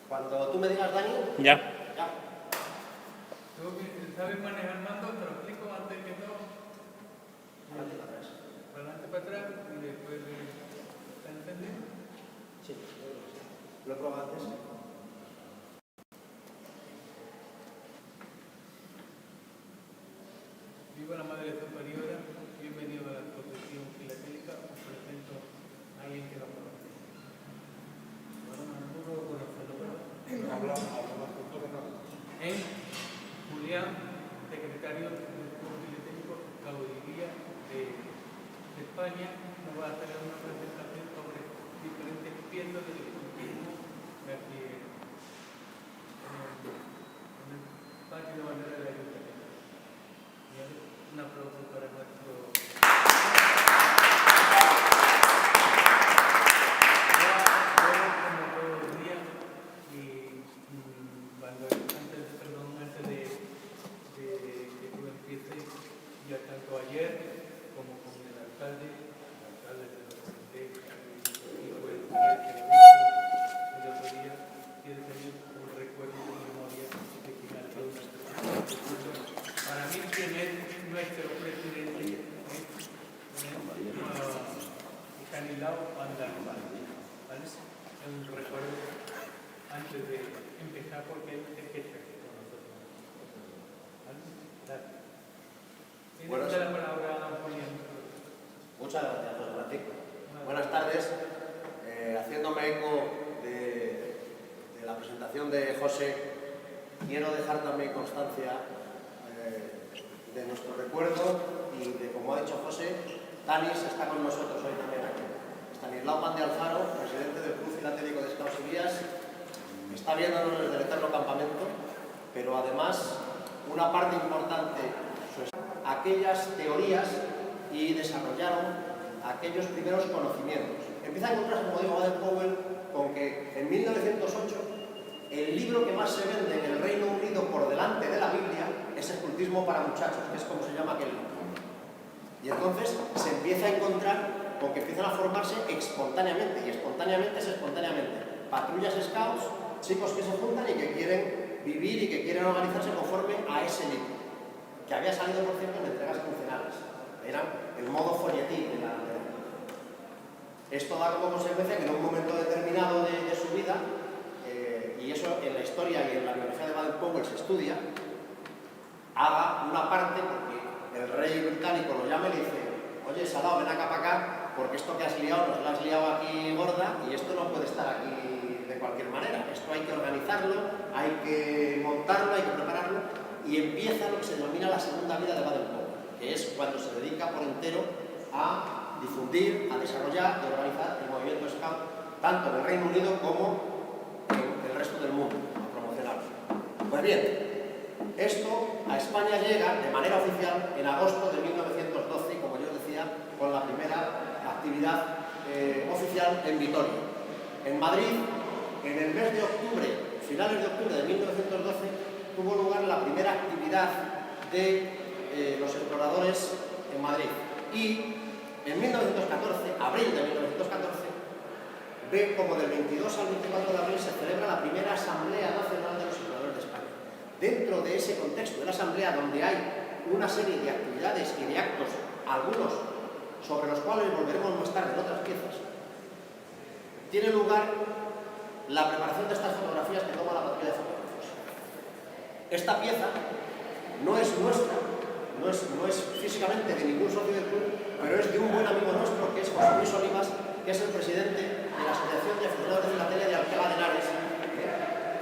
Cuando tú me digas, Dani. Ya. Ya. ¿Sabes manejar mando? Te lo explico antes que todo. Adelante para atrás. Para adelante para atrás y después ¿está entendido? Sí, yo creo que sí. Lo he probado antes. Viva la Madre Superiora, bienvenido a la profesión filatélica. Os presento a alguien que lo conoce. Bueno, no puedo conocerlo, pero Julián, secretario del Club Filatélico, caballería de España, nos va a hacer una presentación sobre diferentes piezas del escultismo de aquí en el patio de bandera de la Ayuntamiento. Un aplauso para nuestro... como todos los días, y antes de que tú empieces, ya tanto ayer como con el alcalde de los Cortes, y fue el otro día, quiere tener un recuerdo de memoria de quien ha sido nuestro presidente. Para mí, quien es nuestro presidente Stanislao Pandal, ¿vale? Es un recuerdo antes de empezar porque él es que está aquí con nosotros. ¿Vale? Gracias. Tiene usted la palabra, Julián. Muchas gracias, José Francisco. Buenas tardes. Haciéndome eco de la presentación de José, quiero dejar también constancia de nuestro recuerdo y de, como ha dicho José, Tanis está con nosotros hoy también aquí. Stanislao Pandal Alfaro, presidente del Club Filatélico de Scouts y Guías, está viéndonos desde el eterno campamento, pero además una parte importante son aquellas teorías y desarrollaron aquellos primeros conocimientos. Empieza a encontrarse, como digo, Baden-Powell con que en 1908 el libro que más se vende en el Reino Unido por delante de la Biblia es Escultismo para muchachos, que es como se llama aquel libro. Y entonces se empieza a encontrar con que empiezan a formarse espontáneamente, y espontáneamente es espontáneamente. Patrullas scouts, chicos que se juntan y que quieren vivir y que quieren organizarse conforme a ese libro, que había salido, por cierto, en entregas quincenales. Era el modo folletín de la... Esto da como consecuencia que en un momento determinado de su vida, y eso en la historia y en la biografía de Baden-Powell se estudia, haga una parte porque el rey británico lo llama y le dice: oye, Salao, ven acá para acá, porque esto que has liado, nos lo has liado aquí gorda y esto no puede estar aquí de cualquier manera. Esto hay que organizarlo, hay que montarlo, hay que prepararlo, y empieza lo que se denomina la segunda vida de Baden-Powell, que es cuando se dedica por entero a difundir, a desarrollar y a organizar el movimiento Scout, tanto en el Reino Unido como en el resto del mundo, a promocionarlo. Pues bien, esto a España llega de manera oficial en agosto de 1912, como yo decía, con la primera actividad oficial en Vitoria. En Madrid, en el mes de octubre, finales de octubre de 1912, tuvo lugar la primera actividad de los exploradores en Madrid. Y en 1914, abril de 1914, ve como del 22 al 24 de abril se celebra la primera Asamblea Nacional de los Exploradores de España. Dentro de ese contexto de la Asamblea, donde hay una serie de actividades y de actos, algunos sobre los cuales volveremos más tarde en otras piezas, tiene lugar la preparación de estas fotografías que toma la patrulla de fotógrafos. Esta pieza no es nuestra, no es físicamente de ningún socio del club, pero es de un buen amigo nuestro, que es José Luis Olivas, que es el presidente de la Asociación de Aficionados de Filatelia de Alcalá de Henares,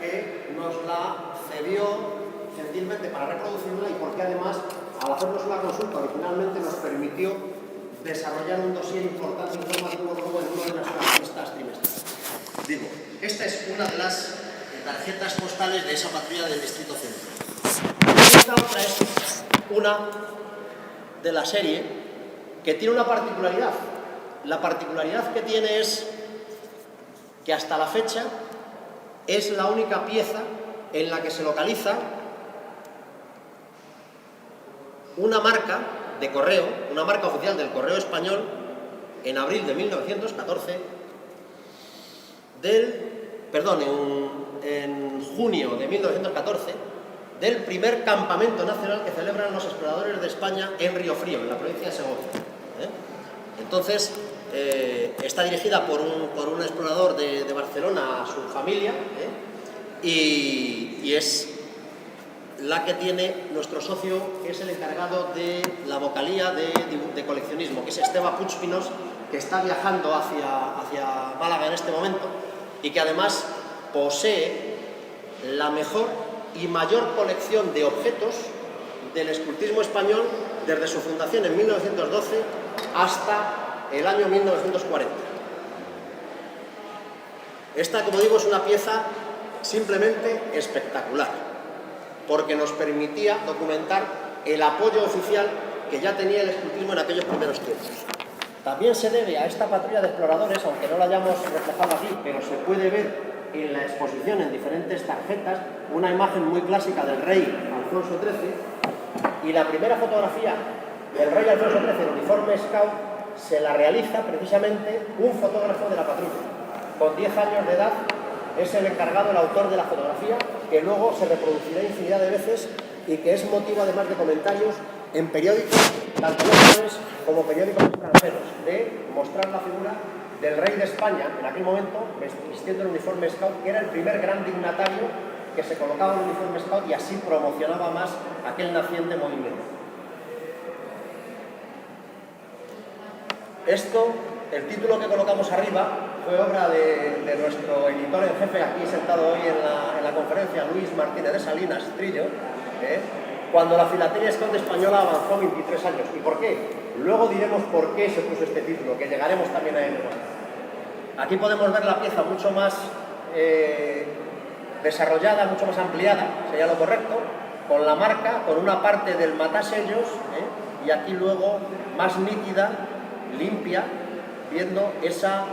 que nos la cedió gentilmente para reproducirla, y porque además, al hacernos una consulta, originalmente nos permitió desarrollar un dossier importante informativo luego en una de nuestras revistas trimestrales. Digo, esta es una de las tarjetas postales de esa patrulla del Distrito Centro. Esta otra es una de la serie que tiene una particularidad. La particularidad que tiene es que hasta la fecha es la única pieza en la que se localiza una marca de correo, una marca oficial del correo español, en abril de 1914, del en junio de 1914, del primer campamento nacional que celebran los exploradores de España en Río Frío, en la provincia de Segovia. Entonces, está dirigida por un explorador de Barcelona a su familia, y es la que tiene nuestro socio, que es el encargado de la vocalía de coleccionismo, que es Esteve Puig Pinós, que está viajando hacia Málaga en este momento y que además posee la mejor y mayor colección de objetos del escultismo español desde su fundación en 1912 hasta el año 1940. Esta, como digo, es una pieza simplemente espectacular, porque nos permitía documentar el apoyo oficial que ya tenía el escultismo en aquellos primeros tiempos. También se debe a esta patrulla de exploradores, aunque no la hayamos reflejado aquí, pero se puede ver en la exposición en diferentes tarjetas, una imagen muy clásica del rey Alfonso XIII, y la primera fotografía del rey Alfonso XIII en uniforme scout se la realiza precisamente un fotógrafo de la patrulla. Con 10 años de edad es el encargado, el autor de la fotografía, que luego se reproducirá infinidad de veces y que es motivo además de comentarios en periódicos, tanto locales como periódicos extranjeros, de mostrar la figura del rey de España, en aquel momento, vistiendo el uniforme scout, que era el primer gran dignatario que se colocaba en el uniforme scout y así promocionaba más aquel naciente movimiento. Esto, el título que colocamos arriba, fue obra de nuestro editor en jefe, aquí sentado hoy en la conferencia, Luis Martínez de Salinas Trillo, cuando la filatelia scout española avanzó 23 años. ¿Y por qué? Luego diremos por qué se puso este título, que llegaremos también a ello. Aquí podemos ver la pieza mucho más desarrollada, mucho más ampliada, sería lo correcto, con la marca, con una parte del matasellos, y aquí luego más nítida, limpia, viendo esa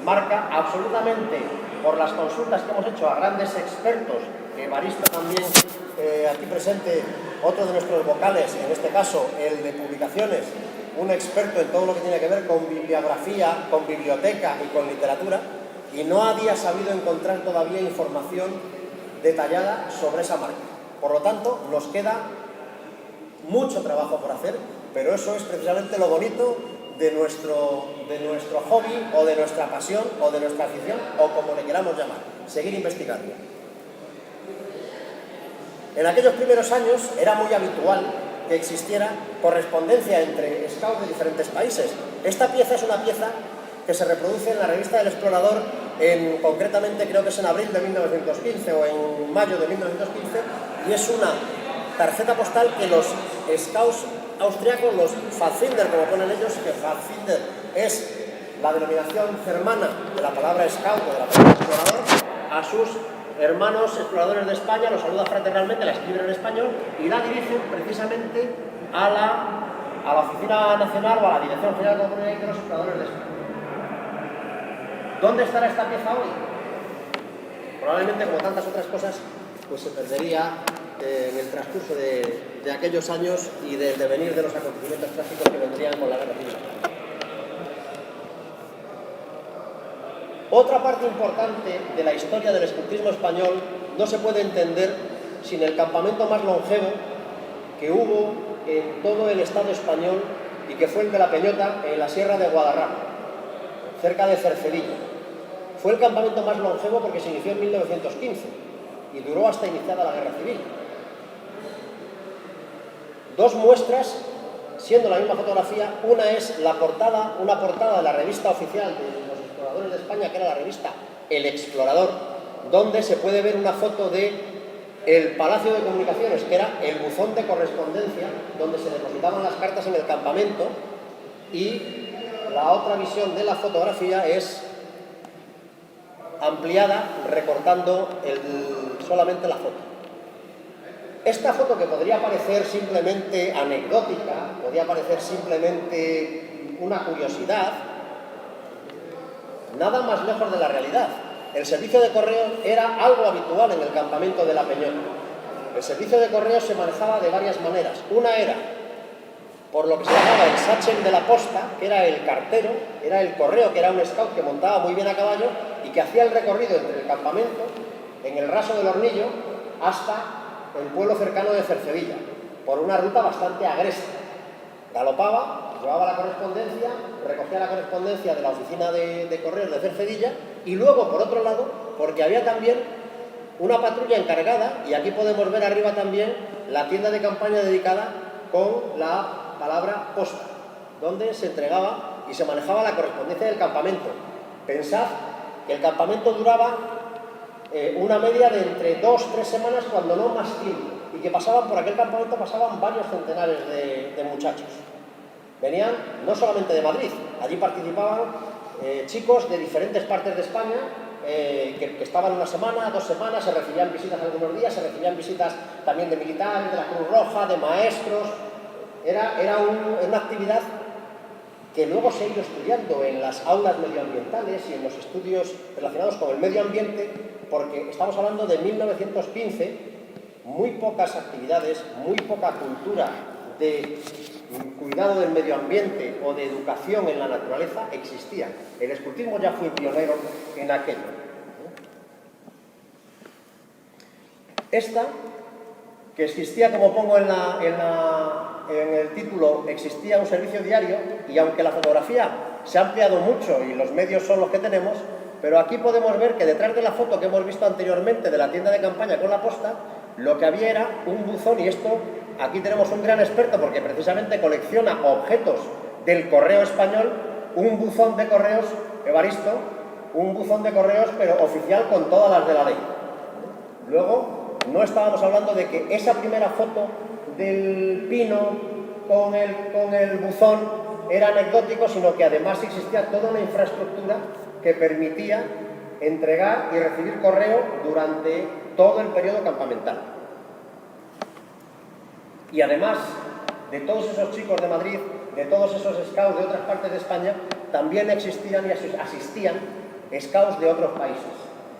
marca absolutamente, por las consultas que hemos hecho a grandes expertos, Evaristo también, aquí presente, otro de nuestros vocales, en este caso el de publicaciones, un experto en todo lo que tiene que ver con bibliografía, con biblioteca y con literatura, y no había sabido encontrar todavía información detallada sobre esa marca. Por lo tanto, nos queda mucho trabajo por hacer, pero eso es precisamente lo bonito de nuestro hobby, o de nuestra pasión, o de nuestra afición, o como le queramos llamar, seguir investigando. En aquellos primeros años era muy habitual que existiera correspondencia entre scouts de diferentes países. Esta pieza es una pieza que se reproduce en la revista del Explorador, concretamente creo que es en abril de 1915 o en mayo de 1915, y es una tarjeta postal que los scouts austriacos, los Pfadfinder, como ponen ellos, que Pfadfinder es la denominación germana de la palabra scout o de la palabra explorador, a sus hermanos exploradores de España, los saluda fraternalmente, la escriben en español y la dirigen precisamente a la Oficina Nacional o a la Dirección General de los Exploradores de España. ¿Dónde estará esta pieza hoy? Probablemente, como tantas otras cosas, pues se perdería en el transcurso de aquellos años y del devenir de los acontecimientos trágicos que vendrían con la Guerra Civil. Otra parte importante de la historia del escultismo español no se puede entender sin el campamento más longevo que hubo en todo el Estado español y que fue el de la Peñota, en la Sierra de Guadarrama, cerca de Cercedilla. Fue el campamento más longevo porque se inició en 1915 y duró hasta iniciada la Guerra Civil. Dos muestras, siendo la misma fotografía, una es una portada de la revista oficial de los exploradores de España, que era la revista El Explorador, donde se puede ver una foto de el Palacio de Comunicaciones, que era el buzón de correspondencia donde se depositaban las cartas en el campamento, y la otra visión de la fotografía es ampliada, recortando solamente la foto. Esta foto, que podría parecer simplemente anecdótica, podría parecer simplemente una curiosidad, nada más lejos de la realidad. El servicio de correos era algo habitual en el campamento de la Peñota. El servicio de correos se manejaba de varias maneras. Una era por lo que se llamaba el sachem de la posta, que era el cartero, era el correo, que era un scout que montaba muy bien a caballo y que hacía el recorrido entre el campamento, en el raso del Hornillo, hasta el pueblo cercano de Cercedilla, por una ruta bastante agreste. Galopaba, llevaba la correspondencia, recogía la correspondencia de la oficina de correos de Cercedilla y luego, por otro lado, porque había también una patrulla encargada, y aquí podemos ver arriba también la tienda de campaña dedicada con la palabra posta, donde se entregaba y se manejaba la correspondencia del campamento. Pensad que el campamento duraba una media de entre 2-3 semanas, cuando no más tiempo, y que pasaban por aquel campamento varios centenares de muchachos. Venían no solamente de Madrid, allí participaban chicos de diferentes partes de España que estaban una semana, 2 semanas, se recibían visitas algunos días, se recibían visitas también de militares, de la Cruz Roja, de maestros. Era una actividad que luego se ha ido estudiando en las aulas medioambientales y en los estudios relacionados con el medio ambiente, porque estamos hablando de 1915, muy pocas actividades, muy poca cultura de cuidado del medio ambiente o de educación en la naturaleza existían. El escultismo ya fue pionero en aquello. Esta, que existía, como pongo en el título, existía un servicio diario, y aunque la fotografía se ha ampliado mucho y los medios son los que tenemos, pero aquí podemos ver que detrás de la foto que hemos visto anteriormente de la tienda de campaña con la posta, lo que había era un buzón, y esto, aquí tenemos un gran experto porque precisamente colecciona objetos del correo español, un buzón de correos, Evaristo, un buzón de correos pero oficial con todas las de la ley. Luego, no estábamos hablando de que esa primera foto del pino con el buzón era anecdótico, sino que además existía toda una infraestructura que permitía entregar y recibir correo durante todo el periodo campamental. Y además de todos esos chicos de Madrid, de todos esos scouts de otras partes de España, también existían y asistían scouts de otros países.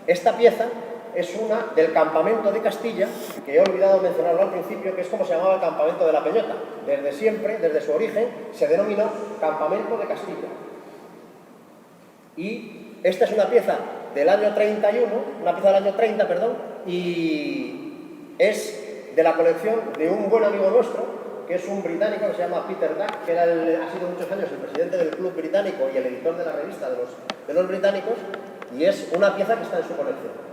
Esta pieza es una del campamento de Castilla, que he olvidado mencionarlo al principio, que es como se llamaba el campamento de la Peñota. Desde siempre, desde su origen, se denominó campamento de Castilla. Y esta es una pieza del año 31, una pieza del año 30, perdón, y es de la colección de un buen amigo nuestro, que es un británico que se llama Peter Duck, que ha sido muchos años el presidente del club británico y el editor de la revista de los británicos, y es una pieza que está en su colección.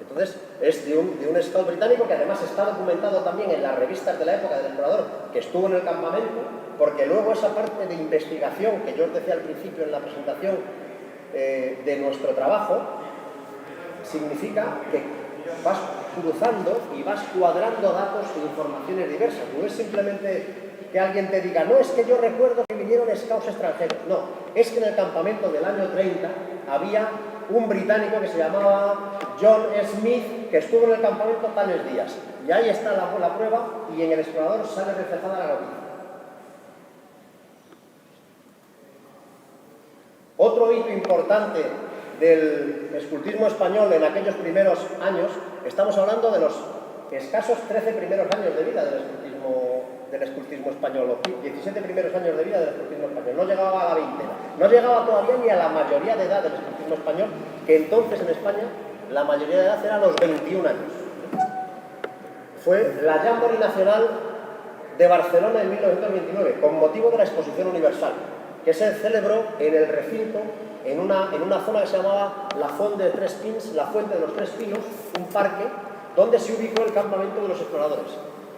Entonces, es de un scout británico que además está documentado también en las revistas de la época del explorador, que estuvo en el campamento, porque luego esa parte de investigación que yo os decía al principio en la presentación de nuestro trabajo, significa que vas cruzando y vas cuadrando datos e informaciones diversas. No es simplemente que alguien te diga, no, es que yo recuerdo que vinieron scouts extranjeros. No, es que en el campamento del año 30 había un británico que se llamaba John Smith, que estuvo en el campamento tales días. Y ahí está la prueba, y en el explorador sale reflejada la noticia. Otro hito importante del escultismo español en aquellos primeros años, estamos hablando de los escasos 13 primeros años de vida del escultismo español, o 17 primeros años de vida del escultismo español. No llegaba a la veintena, no llegaba todavía ni a la mayoría de edad del escultismo español, que entonces en España la mayoría de edad era los 21 años. Fue la Jamboree Nacional de Barcelona en 1929, con motivo de la Exposición Universal, que se celebró en el recinto, en una zona que se llamaba la Font de Tres Pins, la Fuente de los Tres Pinos, un parque donde se ubicó el campamento de los exploradores.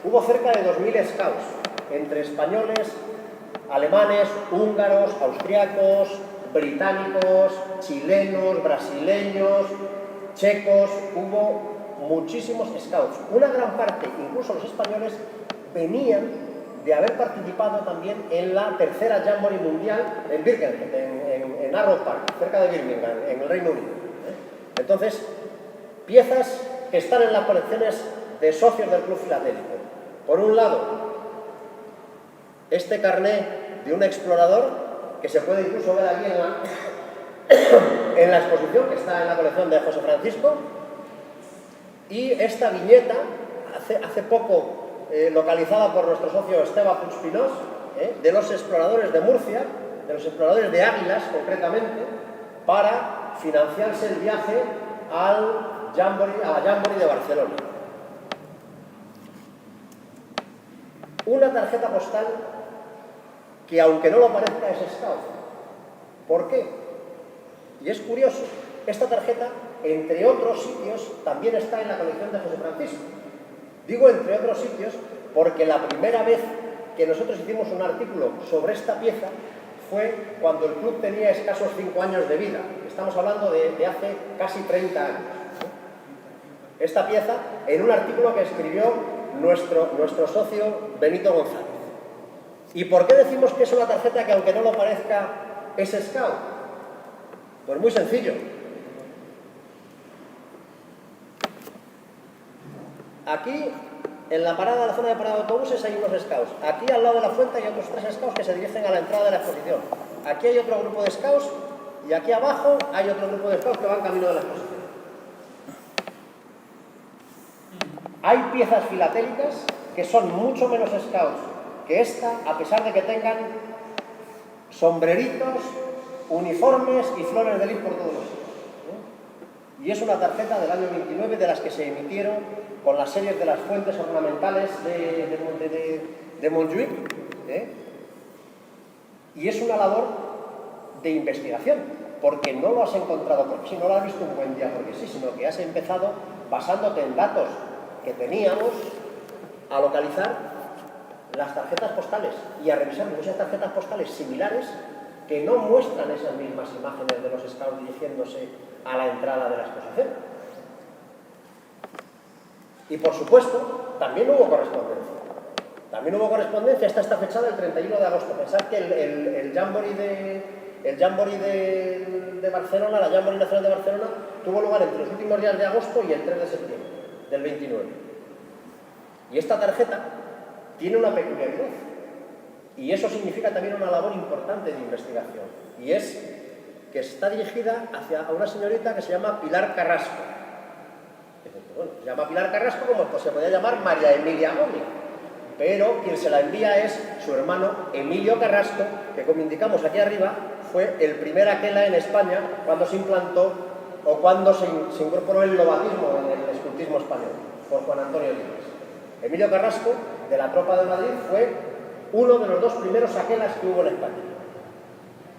Hubo cerca de 2000 scouts, entre españoles, alemanes, húngaros, austriacos, británicos, chilenos, brasileños, checos. Hubo muchísimos scouts. Una gran parte, incluso los españoles, venían de haber participado también en la tercera Jamboree Mundial en Birkenhead, en Arrow Park, cerca de Birmingham, en el Reino Unido. Entonces, piezas que están en las colecciones de socios del Club Filatélico. Por un lado, este carné de un explorador, que se puede incluso ver aquí en la exposición, que está en la colección de José Francisco, y esta viñeta, hace poco localizada por nuestro socio Esteban Puigpinós, de los exploradores de Murcia, de los exploradores de Águilas concretamente, para financiarse el viaje a la Jamboree de Barcelona. Una tarjeta postal que, aunque no lo parezca, es scout. ¿Por qué? Y es curioso, esta tarjeta, entre otros sitios, también está en la colección de José Francisco. Digo entre otros sitios porque la primera vez que nosotros hicimos un artículo sobre esta pieza fue cuando el club tenía escasos 5 años de vida. Estamos hablando de hace casi 30 años. Esta pieza, en un artículo que escribió nuestro socio Benito González. ¿Y por qué decimos que es una tarjeta que, aunque no lo parezca, es scout? Pues muy sencillo. Aquí, en la zona de parada de autobuses, hay unos scouts. Aquí, al lado de la fuente, hay otros 3 scouts que se dirigen a la entrada de la exposición. Aquí hay otro grupo de scouts y aquí abajo hay otro grupo de scouts que van camino de la exposición. Hay piezas filatélicas que son mucho menos scouts que esta, a pesar de que tengan sombreritos, uniformes y flores de lis por todos los sitios. Y es una tarjeta del año 29 de las que se emitieron con las series de las fuentes ornamentales de Montjuïc. Y es una labor de investigación, porque no lo has encontrado porque si no lo has visto un buen día porque sí, sino que has empezado basándote en datos que teníamos a localizar las tarjetas postales y a revisar muchas tarjetas postales similares que no muestran esas mismas imágenes de los scouts dirigiéndose a la entrada de la exposición. Y por supuesto, también hubo correspondencia. También hubo correspondencia, esta está fechada el 31 de agosto. Pensad que el Jamboree de Barcelona, la Jamboree Nacional de Barcelona, tuvo lugar entre los últimos días de agosto y el 3 de septiembre del 29. Y esta tarjeta tiene una peculiaridad. Y eso significa también una labor importante de investigación. Y es que está dirigida hacia una señorita que se llama Pilar Carrasco. Bueno, se llama Pilar Carrasco como pues, se podía llamar María Emilia Gómez. Pero quien se la envía es su hermano Emilio Carrasco, que como indicamos aquí arriba, fue el primer aquela en España cuando se implantó o cuando se incorporó el lobatismo en el escultismo español, por Juan Antonio Díaz. Emilio Carrasco, de la Tropa de Madrid, fue uno de los 2 primeros aquelas que hubo en España.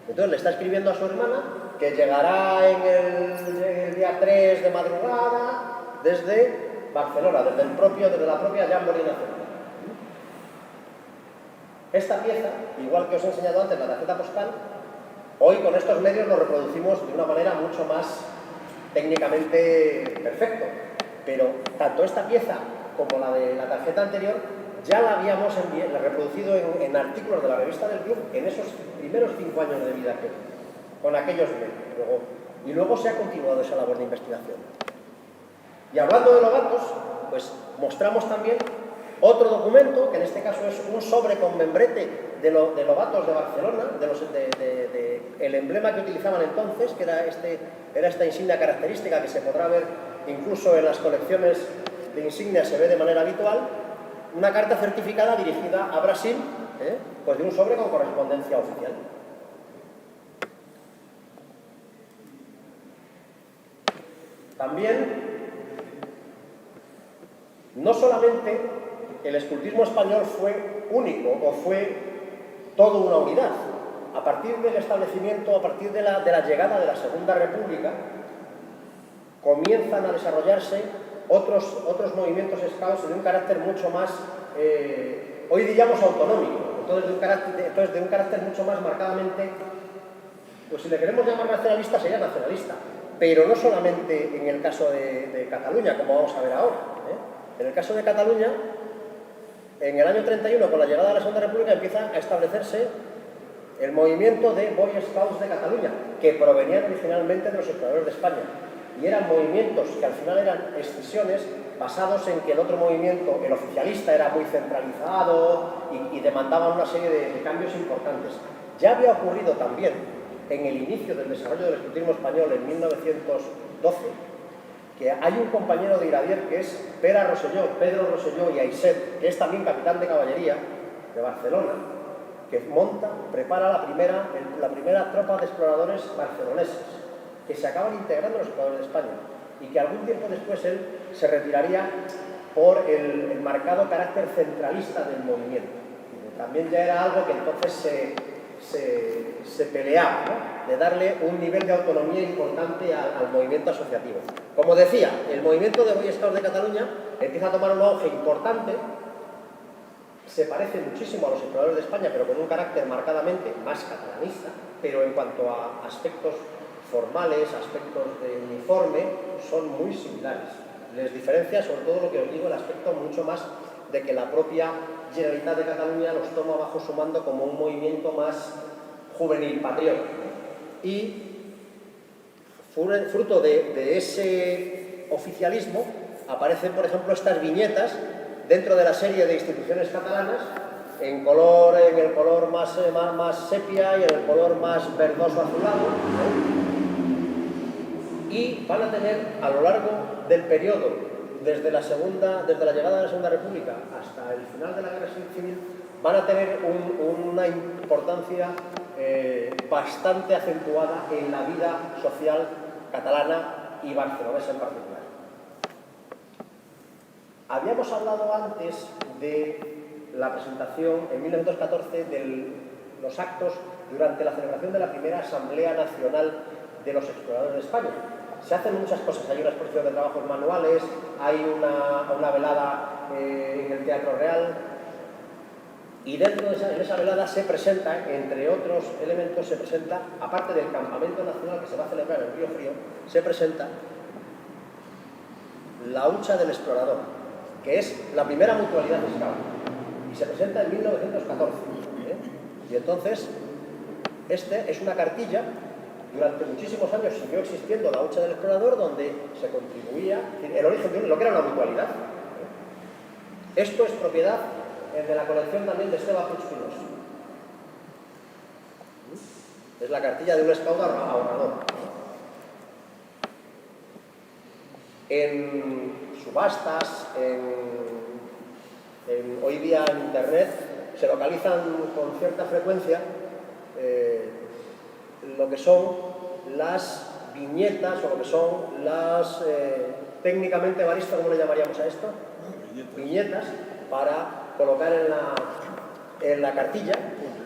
Entonces le está escribiendo a su hermana que llegará en el día 3 de madrugada desde Barcelona, desde la propia Jamboree Nacional. Esta pieza, igual que os he enseñado antes la tarjeta postal, hoy con estos medios lo reproducimos de una manera mucho más técnicamente perfecto. Pero tanto esta pieza como la de la tarjeta anterior ya la habíamos reproducido en artículos de la revista del club en esos primeros 5 años de vida con aquellos medios. Y luego se ha continuado esa labor de investigación. Y hablando de lobatos, pues mostramos también otro documento, que en este caso es un sobre con membrete de lobatos de Barcelona, el emblema que utilizaban entonces, que era esta insignia característica que se podrá ver incluso en las colecciones de insignias, se ve de manera habitual. Una carta certificada dirigida a Brasil, pues de un sobre con correspondencia oficial. También, no solamente el escultismo español fue único o fue toda una unidad. A partir del establecimiento, a partir de la llegada de la Segunda República, comienzan a desarrollarse otros movimientos scouts de un carácter mucho más, hoy diríamos autonómico, entonces de un carácter mucho más marcadamente, pues si le queremos llamar nacionalista, sería nacionalista, pero no solamente en el caso de Cataluña, como vamos a ver ahora. En el caso de Cataluña, en el año 31, con la llegada de la Segunda República, empieza a establecerse el movimiento de Boy Scouts de Cataluña, que provenían originalmente de los exploradores de España. Y eran movimientos que al final eran escisiones basados en que el otro movimiento, el oficialista, era muy centralizado y demandaban una serie de cambios importantes. Ya había ocurrido también en el inicio del desarrollo del escultismo español en 1912, que hay un compañero de Iradier que es Pedro Rosselló y Aiset, que es también capitán de caballería de Barcelona, que prepara la primera tropa de exploradores barceloneses. que se acaban integrando en los exploradores de España y que algún tiempo después él se retiraría por el marcado carácter centralista del movimiento. También ya era algo que entonces se peleaba, ¿no?, de darle un nivel de autonomía importante al movimiento asociativo. Como decía, el movimiento de Boy Scouts de Cataluña empieza a tomar un auge importante, se parece muchísimo a los exploradores de España, pero con un carácter marcadamente más catalanista, pero en cuanto a aspectos formales, aspectos de uniforme, son muy similares. Les diferencia, sobre todo lo que os digo, el aspecto mucho más de que la propia Generalitat de Cataluña los toma bajo su mando como un movimiento más juvenil, patriota. Y fruto de ese oficialismo aparecen, por ejemplo, estas viñetas dentro de la serie de instituciones catalanas en el color más sepia y en el color más verdoso azulado, y van a tener a lo largo del periodo desde la llegada de la Segunda República hasta el final de la Guerra Civil, van a tener una importancia bastante acentuada en la vida social catalana y barcelonesa en particular. Habíamos hablado antes de la presentación en 1914 de los actos durante la celebración de la primera Asamblea Nacional de los Exploradores de España. Se hacen muchas cosas, hay una exposición de trabajos manuales, hay una velada en el Teatro Real, y dentro de esa velada se presenta, entre otros elementos, se presenta, aparte del campamento nacional que se va a celebrar en Río Frío, se presenta la hucha del explorador, que es la primera mutualidad scout, y se presenta en 1914. Y entonces, es una cartilla. Durante muchísimos años siguió existiendo la hucha del explorador, donde se contribuía, el origen de lo que era una mutualidad. Esto es propiedad de la colección también de Esteve Puig Pinós. Es la cartilla de un scout ahorrador. En subastas, hoy día en internet, se localizan con cierta frecuencia lo que son las viñetas o lo que son las, técnicamente, Evaristo, ¿cómo le llamaríamos a esto? Viñetas para colocar en la cartilla.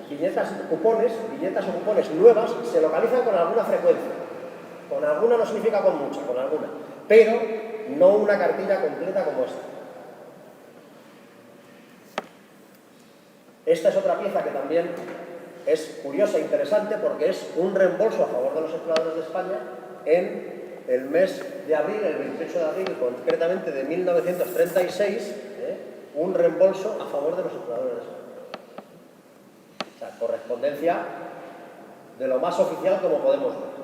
Viñetas o cupones nuevas se localizan con alguna frecuencia. Con alguna no significa con mucha, con alguna. Pero no una cartilla completa como esta. Esta es otra pieza que también es curiosa e interesante porque es un reembolso a favor de los exploradores de España en el mes de abril, el 28 de abril concretamente de 1936, un reembolso a favor de los exploradores de España. O sea, correspondencia de lo más oficial como podemos ver.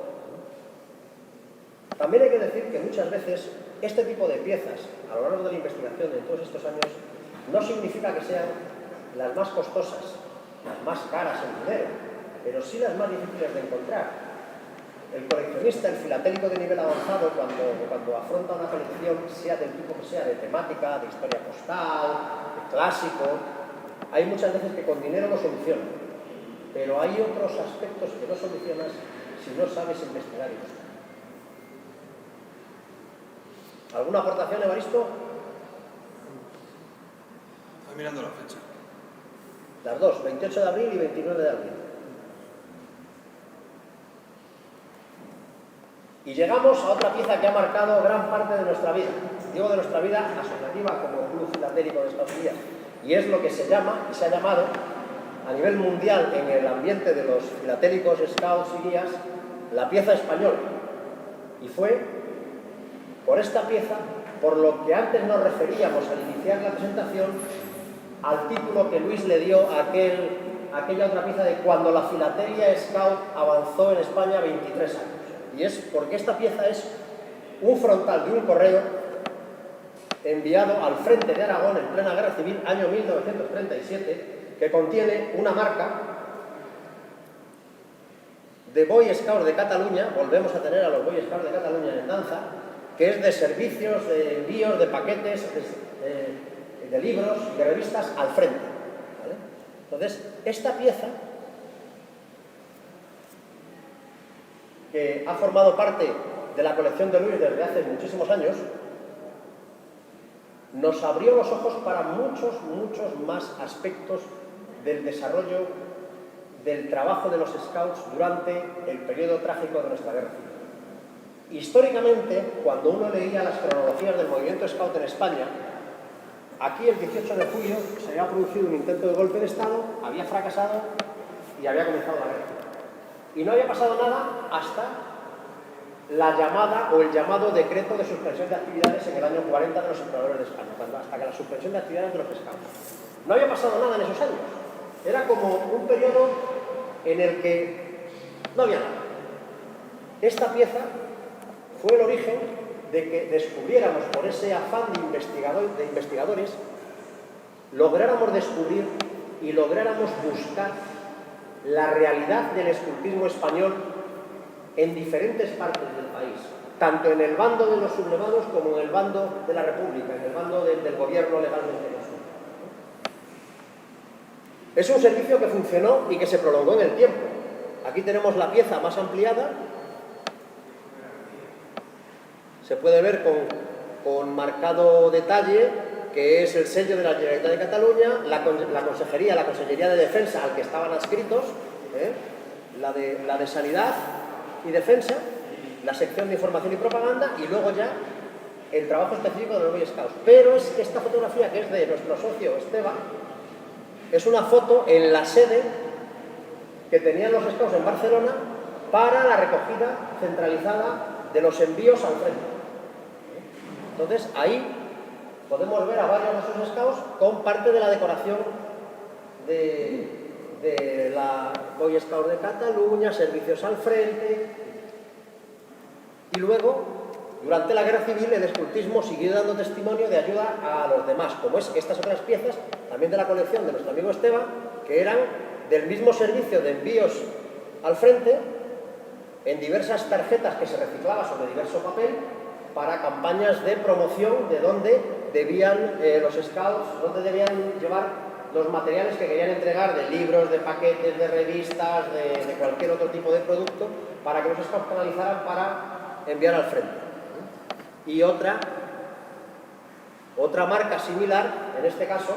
También hay que decir que muchas veces este tipo de piezas, a lo largo de la investigación de todos estos años, no significa que sean las más costosas, las más caras en dinero, pero sí las más difíciles de encontrar. El coleccionista, el filatélico de nivel avanzado, cuando afronta una colección, sea del tipo que sea, de temática, de historia postal, de clásico, hay muchas veces que con dinero lo solucionan, pero hay otros aspectos que no solucionas si no sabes investigar y buscar. ¿Alguna aportación, Evaristo? Estoy mirando la fecha. Las dos, 28 de abril y 29 de abril. Y llegamos a otra pieza que ha marcado gran parte de nuestra vida. Digo de nuestra vida asociativa como Club Filatélico de Estados Unidos. Y es lo que se llama y se ha llamado a nivel mundial en el ambiente de los filatélicos, scouts y guías, la pieza española. Y fue por esta pieza, por lo que antes nos referíamos al iniciar la presentación, al título que Luis le dio a aquella otra pieza de cuando la filatelia scout avanzó en España 23 años. Y es porque esta pieza es un frontal de un correo enviado al frente de Aragón en plena Guerra Civil, año 1937, que contiene una marca de Boy Scouts de Cataluña. Volvemos a tener a los Boy Scouts de Cataluña en danza, que es de servicios, de envíos, de paquetes, de libros, de revistas al frente, ¿vale? Entonces, esta pieza que ha formado parte de la colección de Luis desde hace muchísimos años, nos abrió los ojos para muchos más aspectos del desarrollo del trabajo de los Scouts durante el periodo trágico de nuestra guerra civil. Históricamente, cuando uno leía las cronologías del movimiento Scout en España, aquí el 18 de julio se había producido un intento de golpe de Estado, había fracasado y había comenzado la guerra. Y no había pasado nada hasta la llamada o el llamado decreto de suspensión de actividades en el año 40 de los exploradores de España, hasta que la suspensión de actividades de los Scouts. No había pasado nada en esos años. Era como un periodo en el que no había nada. Esta pieza fue el origen de que descubriéramos, por ese afán de investigadores, lográramos descubrir y lográramos buscar la realidad del escultismo español en diferentes partes del país, tanto en el bando de los sublevados como en el bando de la República, en el bando del gobierno legalmente constituido. Es un servicio que funcionó y que se prolongó en el tiempo. Aquí tenemos la pieza más ampliada. Se puede ver con marcado detalle que es el sello de la Generalitat de Cataluña, la Consellería de Defensa al que estaban adscritos, la de Sanidad y Defensa, la sección de Información y Propaganda y luego ya el trabajo específico de los Boy Scouts. Pero es que esta fotografía, que es de nuestro socio Esteba, es una foto en la sede que tenían los Scouts en Barcelona para la recogida centralizada de los envíos al frente. Entonces ahí podemos ver a varios de esos Scouts con parte de la decoración de la Boy Scout de Cataluña, servicios al frente. Y luego, durante la Guerra Civil, el escultismo siguió dando testimonio de ayuda a los demás, como es estas otras piezas, también de la colección de nuestro amigo Esteba, que eran del mismo servicio de envíos al frente, en diversas tarjetas que se reciclaba sobre diverso papel, para campañas de promoción de dónde debían los Scouts, dónde debían llevar los materiales que querían entregar, de libros, de paquetes, de revistas, de cualquier otro tipo de producto, para que los Scouts canalizaran para enviar al frente. Y otra marca similar, en este caso,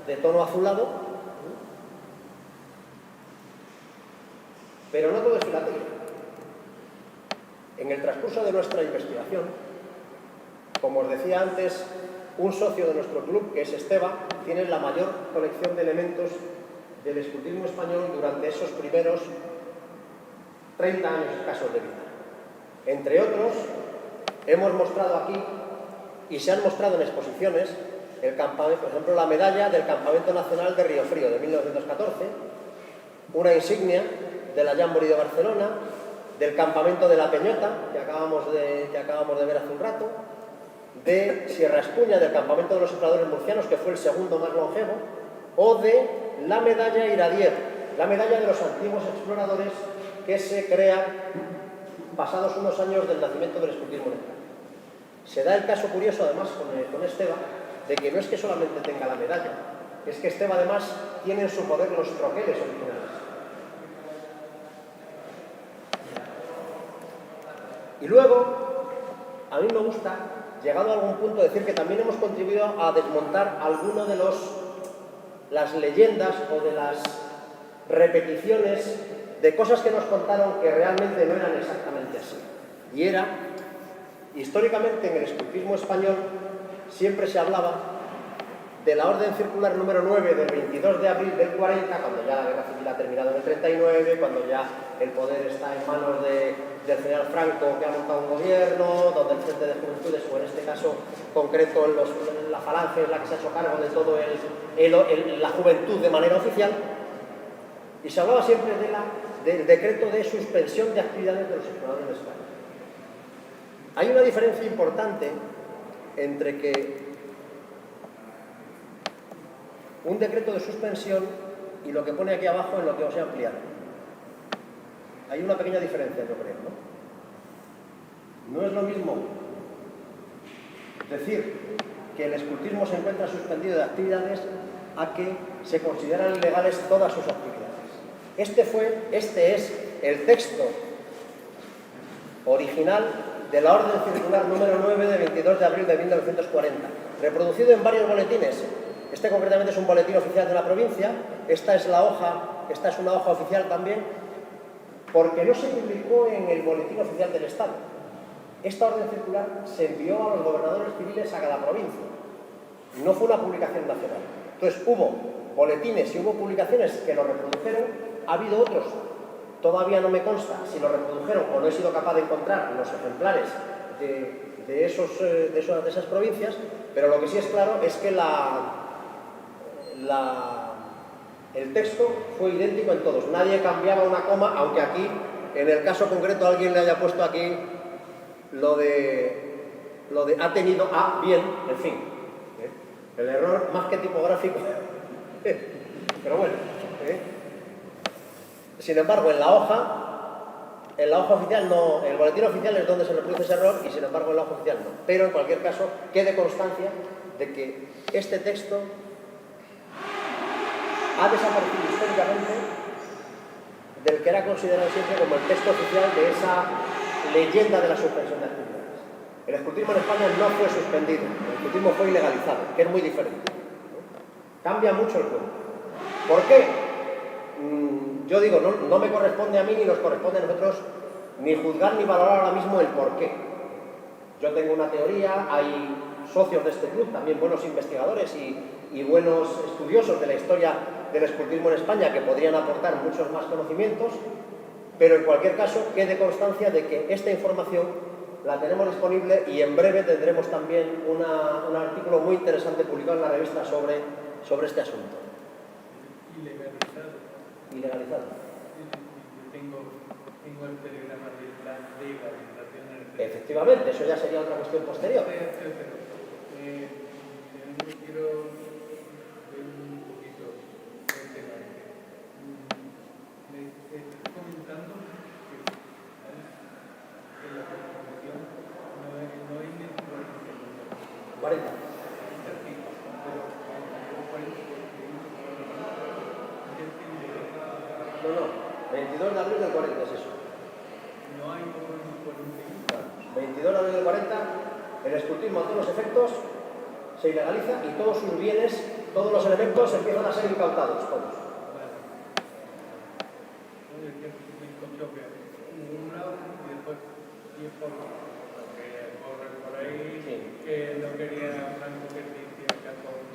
de tono azulado, pero no todo es filatelia. En el transcurso de nuestra investigación, como os decía antes, un socio de nuestro club, que es Esteba, tiene la mayor colección de elementos del escultismo español durante esos primeros 30 años escasos de vida. Entre otros, hemos mostrado aquí, y se han mostrado en exposiciones, por ejemplo, la medalla del Campamento Nacional de Río Frío de 1914, una insignia de la Jamboree de Barcelona, del Campamento de la Peñota, que acabamos de ver hace un rato, de Sierra Espuña, del Campamento de los Exploradores Murcianos, que fue el segundo más longevo, o de la medalla Iradier, la medalla de los antiguos exploradores que se crea pasados unos años del nacimiento del escultismo en España. Se da el caso curioso, además, con Esteba, de que no es que solamente tenga la medalla, es que Esteba, además, tiene en su poder los troqueles originales. Y luego, a mí me gusta, llegado a algún punto, decir que también hemos contribuido a desmontar alguno de las leyendas o de las repeticiones de cosas que nos contaron que realmente no eran exactamente así. Y era, históricamente en el escultismo español siempre se hablaba de la orden circular número 9 del 22 de abril del 40, cuando ya la guerra civil ha terminado en el 39, cuando ya el poder está en manos del general Franco, que ha montado un gobierno, donde el Frente de Juventudes, o en este caso concreto la Falange, es la que se ha hecho cargo de todo la juventud de manera oficial, y se hablaba siempre del decreto de suspensión de actividades de los exploradores de España. Hay una diferencia importante entre que un decreto de suspensión y lo que pone aquí abajo en lo que os he ampliado. Hay una pequeña diferencia, yo creo, ¿no? No es lo mismo decir que el escultismo se encuentra suspendido de actividades a que se consideran ilegales todas sus actividades. Este es el texto original de la Orden Circular número 9 de 22 de abril de 1940, reproducido en varios boletines. Este concretamente es un boletín oficial de la provincia, esta es una hoja oficial también, porque no se publicó en el boletín oficial del Estado. Esta orden circular se envió a los gobernadores civiles a cada provincia. No fue una publicación nacional. Entonces hubo boletines y hubo publicaciones que lo reprodujeron, ha habido otros, todavía no me consta si lo reprodujeron o no he sido capaz de encontrar los ejemplares de esas provincias, pero lo que sí es claro es que el texto fue idéntico en todos, nadie cambiaba una coma, aunque aquí, en el caso concreto, alguien le haya puesto aquí lo de ha tenido a bien, en fin, el error más que tipográfico, pero bueno. Sin embargo, en la hoja oficial no, el boletín oficial es donde se reproduce ese error y sin embargo en la hoja oficial no. Pero en cualquier caso, quede constancia de que este texto ha desaparecido históricamente del que era considerado siempre como el texto oficial de esa leyenda de la suspensión de actividades. El escultismo en España no fue suspendido, el escultismo fue ilegalizado, que es muy diferente. Cambia mucho el cuento. ¿Por qué? Yo digo, no me corresponde a mí ni nos corresponde a nosotros ni juzgar ni valorar ahora mismo el por qué. Yo tengo una teoría, hay socios de este club, también buenos investigadores y buenos estudiosos de la historia del escultismo en España que podrían aportar muchos más conocimientos, pero en cualquier caso quede constancia de que esta información la tenemos disponible y en breve tendremos también un artículo muy interesante publicado en la revista sobre este asunto. Ilegalizado. Yo tengo el telegrama de la legalización. Efectivamente, eso ya sería otra cuestión posterior. Pero quiero ver un poquito el tema. Me estás comentando que la Constitución no es el 40. No, 22 de abril del 40 es eso. No hay un 41. 22 de abril del 40, el escultismo a todos los efectos se ilegaliza y todos sus bienes, todos los elementos empiezan a ser incautados, todos.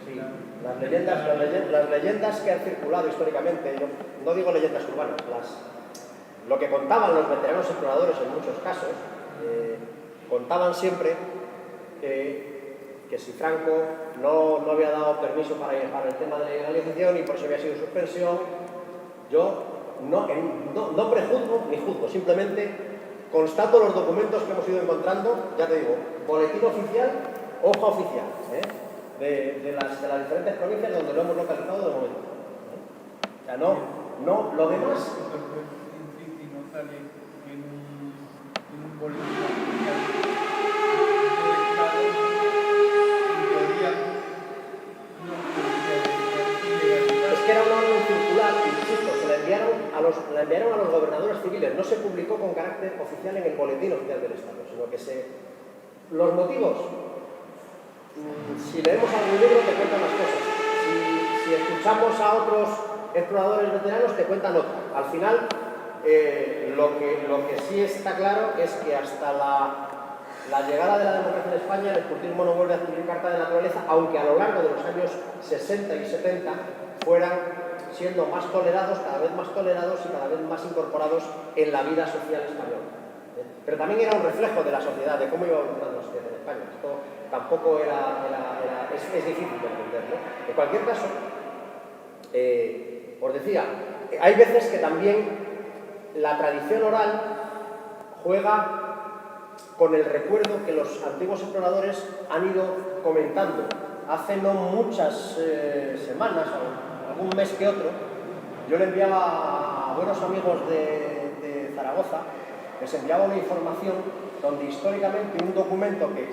Sí, las leyendas que han circulado históricamente, yo no digo leyendas urbanas, lo que contaban los veteranos exploradores en muchos casos, contaban siempre que si Franco no había dado permiso para el tema de la legalización y por eso había sido suspensión, yo no prejuzgo ni juzgo, simplemente constato los documentos que hemos ido encontrando, ya te digo, boletín oficial, hoja oficial, de las diferentes provincias donde lo hemos localizado de momento. O sea, lo demás... Si no sale en un boletín oficial es que era una orden circular, insisto, se la enviaron a los gobernadores civiles, no se publicó con carácter oficial en el boletín oficial del Estado, sino que los motivos, si leemos algún libro te cuentan las cosas, si escuchamos a otros exploradores veteranos te cuentan otra. Al final, lo que sí está claro es que hasta la llegada de la democracia en España el escultismo no vuelve a adquirir carta de naturaleza, aunque a lo largo de los años 60 y 70 fueran siendo más tolerados, cada vez más tolerados y cada vez más incorporados en la vida social española. Pero también era un reflejo de la sociedad, de cómo iba evolucionando la sociedad en España. Esto tampoco es difícil de entender, ¿no? En cualquier caso, os decía, hay veces que también la tradición oral juega con el recuerdo que los antiguos exploradores han ido comentando. Hace no muchas semanas, o algún mes que otro, yo le enviaba a buenos amigos de Zaragoza, les enviaba una información donde históricamente un documento que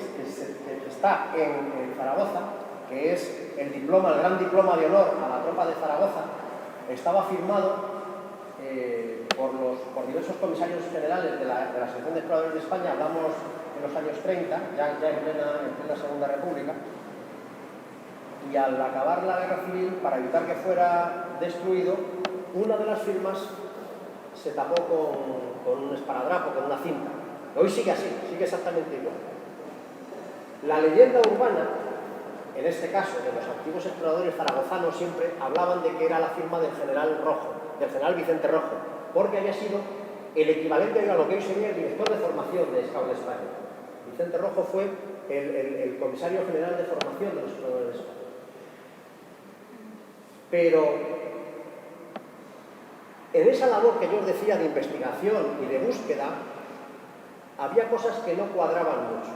está en Zaragoza, que es el gran diploma de honor a la tropa de Zaragoza, estaba firmado por diversos comisarios generales de la Asociación de Exploradores de España, hablamos en los años 30, ya en plena Segunda República, y al acabar la Guerra Civil, para evitar que fuera destruido, una de las firmas se tapó con un esparadrapo, con una cinta. Hoy sigue así, sigue exactamente igual. La leyenda urbana, en este caso de los antiguos exploradores zaragozanos, siempre hablaban de que era la firma del general Rojo, del general Vicente Rojo, porque había sido el equivalente a lo que hoy sería el director de formación de Scout de España. Vicente Rojo fue el comisario general de formación de los exploradores de España. Pero en esa labor que yo os decía de investigación y de búsqueda, había cosas que no cuadraban mucho.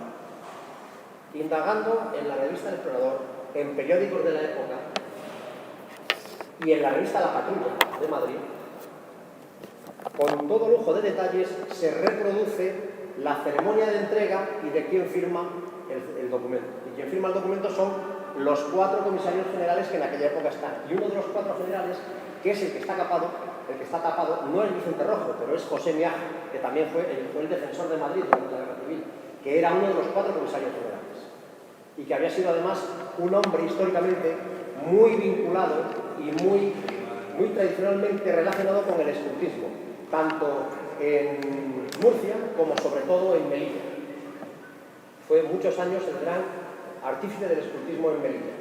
Indagando en la revista El Explorador, en periódicos de la época y en la revista La Patrulla de Madrid, con todo lujo de detalles se reproduce la ceremonia de entrega y de quién firma el documento. Y quien firma el documento son los 4 comisarios generales que en aquella época están. Y uno de los 4 generales, que es el que está tapado, no es Vicente Rojo, pero es José Miaja, que también fue el defensor de Madrid durante la Guerra Civil, que era uno de los 4 comisarios generales. Y que había sido además un hombre históricamente muy vinculado y muy tradicionalmente relacionado con el escultismo, tanto en Murcia como sobre todo en Melilla. Fue muchos años el gran artífice del escultismo en Melilla.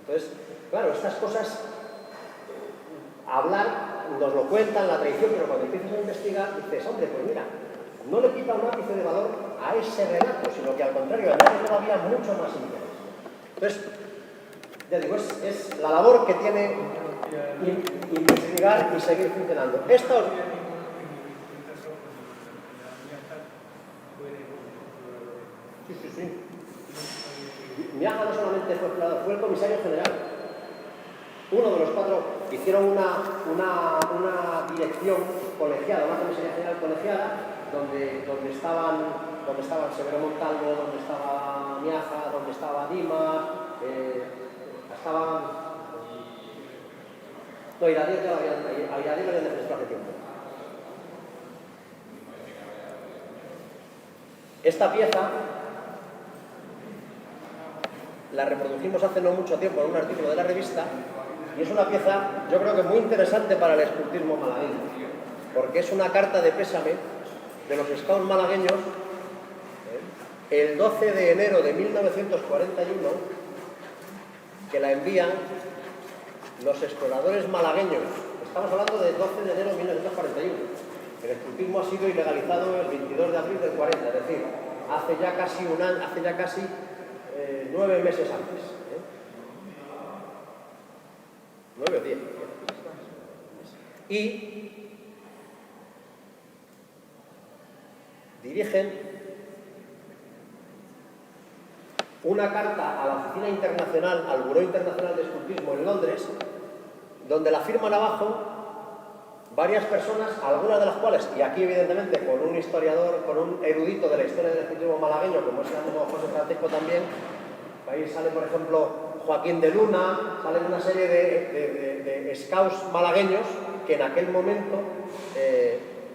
Entonces, claro, estas cosas, hablar, nos lo cuentan, la tradición, pero cuando empiezas a investigar, dices, hombre, pues mira, no le quita un ápice de valor a ese relato, sino que al contrario, añade todavía mucho más interés. Entonces, ya digo, es la labor que tiene investigar y seguir funcionando. Esto... Sí. Miaja no solamente fue explorador, fue el comisario general. Uno de los 4 hicieron una dirección colegiada, una comisaría general colegiada, donde estaban Severo Montalvo, donde estaba Miaja, donde estaba Dimas, no, Iradier lo habían defendido hace tiempo. Esta pieza la reprodujimos hace no mucho tiempo en un artículo de la revista y es una pieza, yo creo que muy interesante para el escultismo malagueño, porque es una carta de pésame de los scouts malagueños el 12 de enero de 1941, que la envían los exploradores malagueños. Estamos hablando del 12 de enero de 1941. El escultismo ha sido ilegalizado el 22 de abril del 40, es decir, hace ya casi 9 meses antes. 9 o 10. Y dirigen una carta a la Oficina Internacional, al Buró Internacional de Escultismo en Londres, donde la firman abajo varias personas, algunas de las cuales, y aquí evidentemente con un historiador, con un erudito de la historia del escultismo malagueño, como es el amigo José Francisco también, ahí sale por ejemplo Joaquín de Luna, salen una serie de scouts malagueños que en aquel momento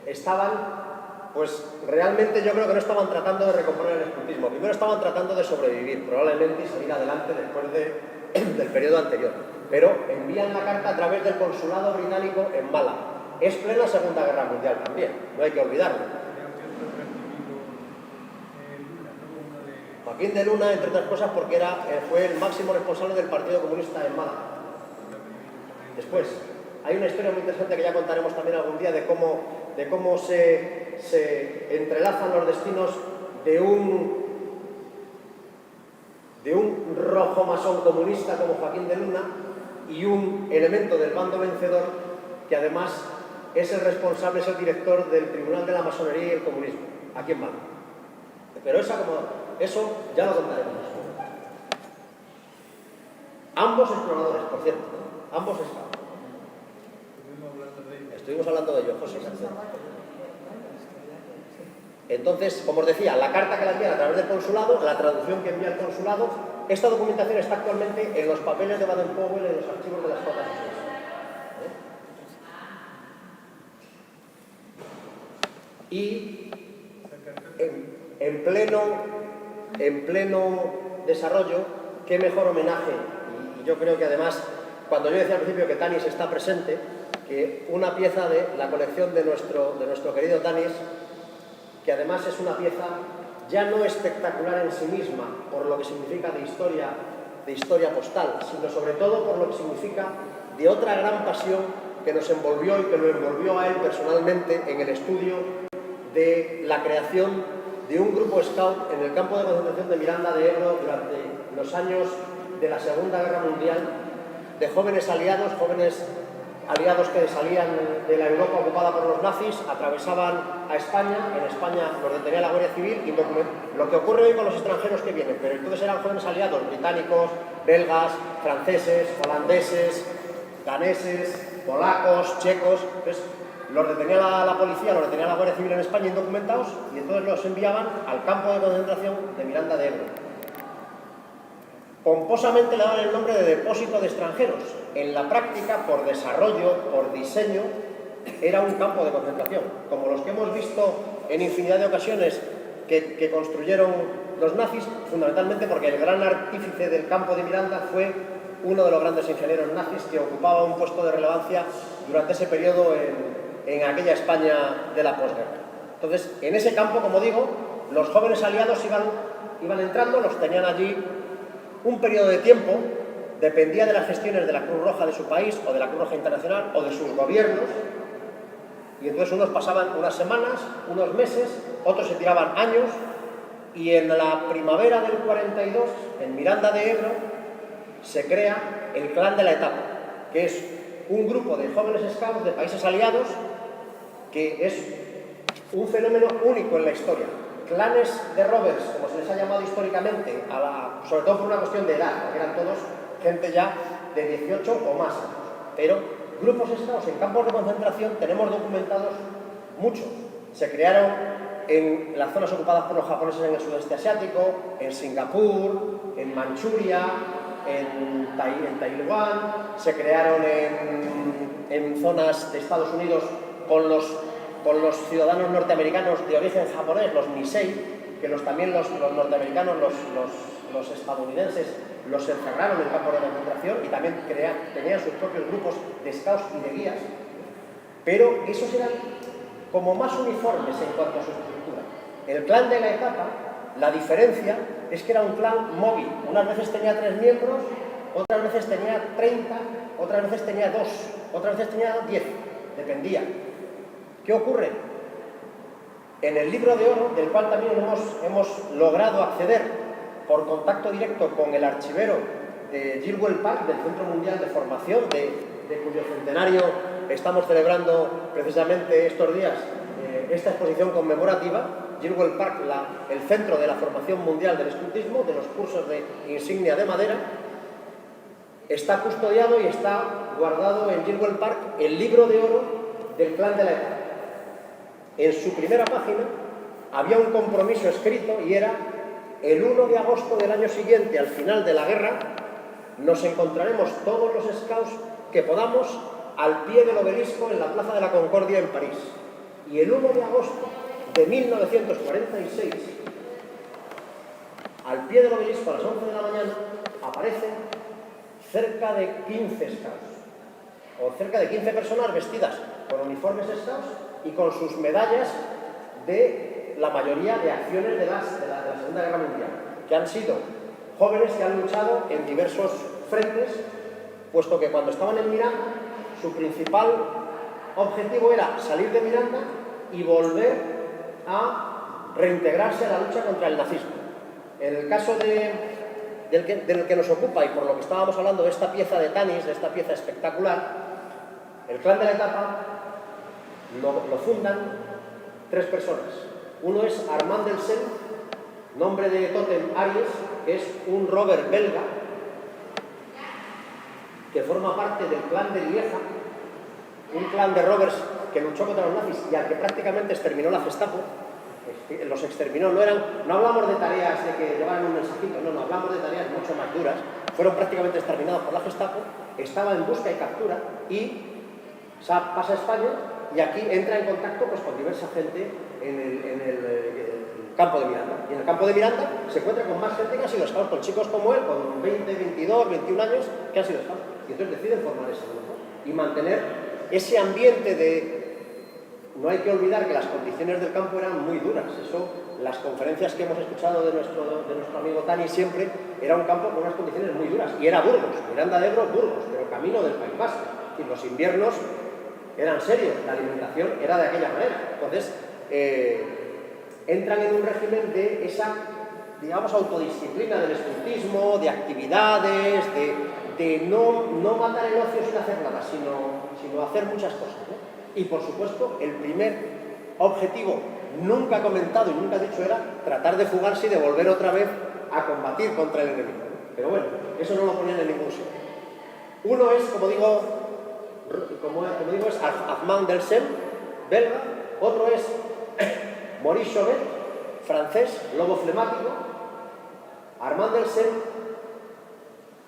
estaban, pues realmente yo creo que no estaban tratando de recomponer el escultismo, primero estaban tratando de sobrevivir, probablemente, y salir adelante después del periodo anterior, pero envían la carta a través del consulado británico en Málaga. Es plena Segunda Guerra Mundial también, no hay que olvidarlo. Joaquín de Luna, entre otras cosas, porque fue el máximo responsable del Partido Comunista en Málaga. Después, hay una historia muy interesante que ya contaremos también algún día de cómo se entrelazan los destinos de un rojo masón comunista como Joaquín de Luna y un elemento del bando vencedor que además es el responsable, es el director del Tribunal de la Masonería y el Comunismo, aquí en Málaga. Pero eso ya lo contaremos después. Ambos exploradores, por cierto, ambos estaban. Estuvimos hablando de ello, José. Entonces, como os decía, la carta que la envían a través del consulado, la traducción que envía el consulado, esta documentación está actualmente en los papeles de Baden-Powell, en los archivos de las Cotas. y en pleno desarrollo, qué mejor homenaje. Y yo creo que además, cuando yo decía al principio que Tanis está presente, que una pieza de la colección de nuestro querido Tanis, que además es una pieza ya no espectacular en sí misma, por lo que significa de historia postal, sino sobre todo por lo que significa de otra gran pasión que nos envolvió y que lo envolvió a él personalmente en el estudio de la creación de un grupo scout en el campo de concentración de Miranda de Ebro durante los años de la Segunda Guerra Mundial, de jóvenes aliados que salían de la Europa ocupada por los nazis, atravesaban a España, en España los detenía la Guardia Civil, y lo que ocurre hoy con los extranjeros que vienen, pero entonces eran jóvenes aliados, británicos, belgas, franceses, holandeses, daneses, polacos, checos. Entonces los detenía la policía, los detenía la Guardia Civil en España indocumentados, y entonces los enviaban al campo de concentración de Miranda de Ebro. Pomposamente le daban el nombre de depósito de extranjeros. En la práctica, por desarrollo, por diseño, era un campo de concentración, como los que hemos visto en infinidad de ocasiones que construyeron los nazis, fundamentalmente porque el gran artífice del campo de Miranda fue uno de los grandes ingenieros nazis que ocupaba un puesto de relevancia durante ese periodo en aquella España de la posguerra. Entonces, en ese campo, como digo, los jóvenes aliados iban entrando, los tenían allí un periodo de tiempo, dependía de las gestiones de la Cruz Roja de su país o de la Cruz Roja Internacional o de sus gobiernos, y entonces unos pasaban unas semanas, unos meses, otros se tiraban años, y en la primavera del 42, en Miranda de Ebro, se crea el Clan de la Etapa, que es un grupo de jóvenes scouts de países aliados que es un fenómeno único en la historia. Clanes de rovers, como se les ha llamado históricamente, sobre todo por una cuestión de edad, porque eran todos gente ya de 18 o más años. Pero grupos scouts en campos de concentración tenemos documentados muchos. Se crearon en las zonas ocupadas por los japoneses en el sudeste asiático, en Singapur, en Manchuria, en Taiwán, se crearon en zonas de Estados Unidos con los ciudadanos norteamericanos de origen japonés, los Nisei, que también los norteamericanos, los estadounidenses, los encerraron en campos de concentración y también tenían sus propios grupos de scouts y de guías, pero esos eran como más uniformes en cuanto a su estructura. El Clan de la Etapa, la diferencia es que era un clan móvil. Unas veces tenía 3 miembros, otras veces tenía 30, otras veces tenía 2, otras veces tenía 10, dependía. ¿Qué ocurre? En el libro de oro, del cual también hemos logrado acceder por contacto directo con el archivero de Gilwell Park, del Centro Mundial de Formación, de cuyo centenario estamos celebrando precisamente estos días esta exposición conmemorativa. Gilwell Park, el centro de la formación mundial del escultismo, de los cursos de insignia de madera, está custodiado y está guardado en Gilwell Park el libro de oro del Clan de la Etapa. En su primera página había un compromiso escrito y era: el 1 de agosto del año siguiente, al final de la guerra, nos encontraremos todos los scouts que podamos al pie del obelisco en la Plaza de la Concordia en París. Y el 1 de agosto de 1946, al pie del obelisco a las 11 de la mañana, aparecen cerca de 15 scouts, o cerca de 15 personas vestidas con uniformes scouts y con sus medallas de la mayoría de acciones de la Segunda Guerra Mundial, que han sido jóvenes que han luchado en diversos frentes, puesto que cuando estaban en Miranda, su principal objetivo era salir de Miranda y volver a reintegrarse a la lucha contra el nazismo. En el caso del que nos ocupa, y por lo que estábamos hablando de esta pieza de Tanis, de esta pieza espectacular, el Clan de la Etapa lo fundan 3 personas. Uno es Armand Delsen, nombre de tótem Aries, que es un rover belga que forma parte del Clan de Lieja, un clan de rovers que luchó contra los nazis y al que prácticamente exterminó la Gestapo. Los exterminó, no hablamos de tareas de que llevaran un mensajito, no, hablamos de tareas mucho más duras. Fueron prácticamente exterminados por la Gestapo, estaba en busca y captura y pasa a España y aquí entra en contacto pues, con diversa gente en el campo de Miranda. Y en el campo de Miranda se encuentra con más gente que ha sido scouts, con chicos como él, con 20, 22, 21 años, que han sido scouts. Y entonces deciden formar ese grupo y mantener ese ambiente de... No hay que olvidar que las condiciones del campo eran muy duras. Eso, las conferencias que hemos escuchado de nuestro amigo Tani siempre, era un campo con unas condiciones muy duras. Y era Burgos, Miranda de Ebro, Burgos, pero camino del País Vasco. Y los inviernos eran serios, la alimentación era de aquella manera. Entonces, entran en un régimen de esa, digamos, autodisciplina del escultismo, de actividades, de no matar el ocio sin hacer nada, sino hacer muchas cosas, ¿no? Y, por supuesto, el primer objetivo, nunca comentado y nunca dicho, era tratar de fugarse y de volver otra vez a combatir contra el enemigo, ¿no? Pero bueno, eso no lo ponían en ningún sitio. Uno es, como digo, es Armand Delsen, belga. Otro es Maurice Chauvet, francés, lobo flemático. Armand Delsen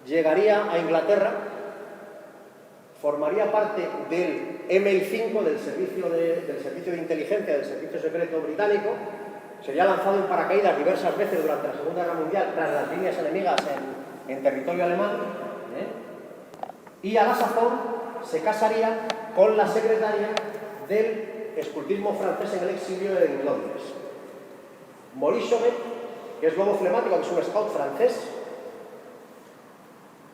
llegaría a Inglaterra, formaría parte del MI5, del servicio de inteligencia del servicio secreto británico. Sería lanzado en paracaídas diversas veces durante la Segunda Guerra Mundial tras las líneas enemigas en territorio alemán, y a la sazón se casaría con la secretaria del escultismo francés en el exilio en Londres. Maurice Chauvet, que es lobo flemático, que es un scout francés,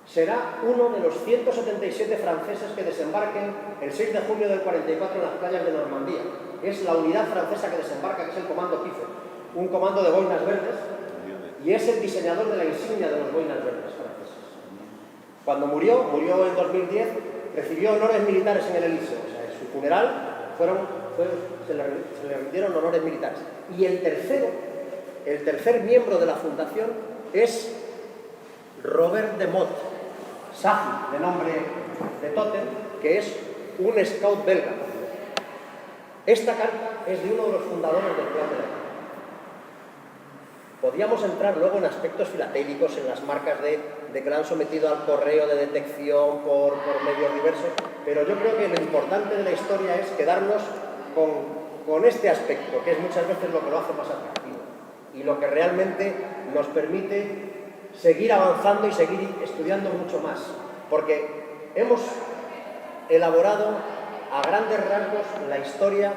será uno de los 177 franceses que desembarquen el 6 de junio del 44 en las playas de Normandía. Es la unidad francesa que desembarca, que es el Comando Kiefer, un comando de boinas verdes, y es el diseñador de la insignia de los boinas verdes franceses. Cuando murió en 2010, recibió honores militares en el Elíseo. O sea, en su funeral se le rindieron honores militares. Y el tercer miembro de la fundación es Robert de Mott, Safi, de nombre de tótem, que es un scout belga. Esta carta es de uno de los fundadores del Plan de la Guerra. Podríamos entrar luego en aspectos filatélicos, en las marcas de que la han sometido al correo de detección por medios diversos, pero yo creo que lo importante de la historia es quedarnos con este aspecto, que es muchas veces lo que lo hace más atractivo y lo que realmente nos permite seguir avanzando y seguir estudiando mucho más, porque hemos elaborado a grandes rasgos la historia